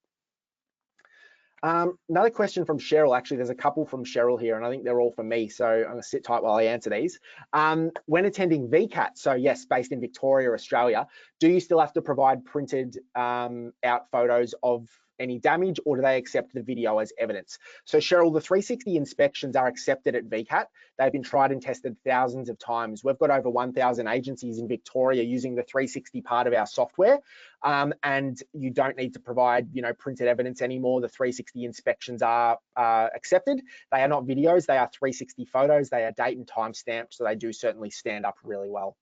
Another question from Cheryl. Actually, there's a couple from Cheryl here, and I think they're all for me, so I'm going to sit tight while I answer these. When attending VCAT, so yes, based in Victoria, Australia, do you still have to provide printed out photos of any damage, or do they accept the video as evidence? So Cheryl, the 360 inspections are accepted at VCAT. They've been tried and tested thousands of times. We've got over 1,000 agencies in Victoria using the 360 part of our software, and you don't need to provide, printed evidence anymore. The 360 inspections are accepted. They are not videos, they are 360 photos. They are date and time stamped, so they do certainly stand up really well.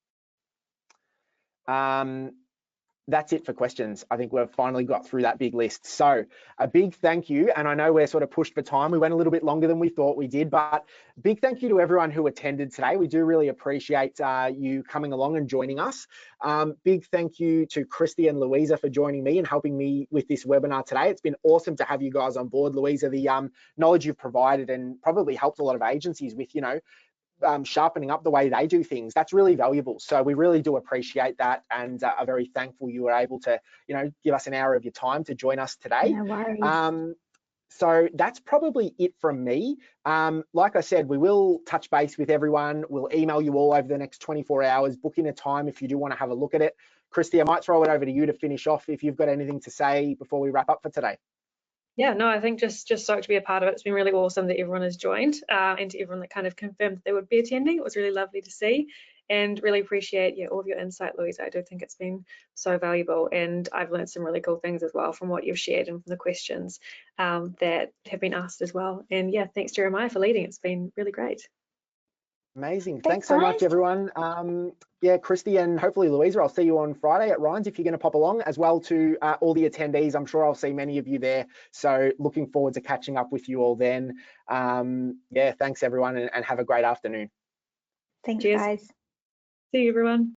That's it for questions. I think we've finally got through that big list. So a big thank you, and I know we're sort of pushed for time. We went a little bit longer than we thought we did, but big thank you to everyone who attended today. We do really appreciate you coming along and joining us. Big thank you to Christy and Louisa for joining me and helping me with this webinar today. It's been awesome to have you guys on board. Louisa, the knowledge you've provided and probably helped a lot of agencies with, sharpening up the way they do things. That's really valuable. So we really do appreciate that, and are very thankful you were able to, give us an hour of your time to join us today. No worries. So that's probably it from me. Like I said, we will touch base with everyone. We'll email you all over the next 24 hours, book in a time if you do want to have a look at it. Christy, I might throw it over to you to finish off if you've got anything to say before we wrap up for today. Yeah, no, I think just stoked to be a part of it. It's been really awesome that everyone has joined, and to everyone that kind of confirmed that they would be attending. It was really lovely to see, and really appreciate all of your insight, Louisa. I do think it's been so valuable, and I've learned some really cool things as well from what you've shared and from the questions that have been asked as well. And yeah, thanks Jeremiah for leading. It's been really great. Amazing. Thanks so much, everyone. Yeah, Christy and hopefully Louisa, I'll see you on Friday at Ryan's if you're going to pop along, as well to all the attendees. I'm sure I'll see many of you there. So looking forward to catching up with you all then. Yeah, thanks everyone, and have a great afternoon. Thanks, Cheers. guys. See you, everyone.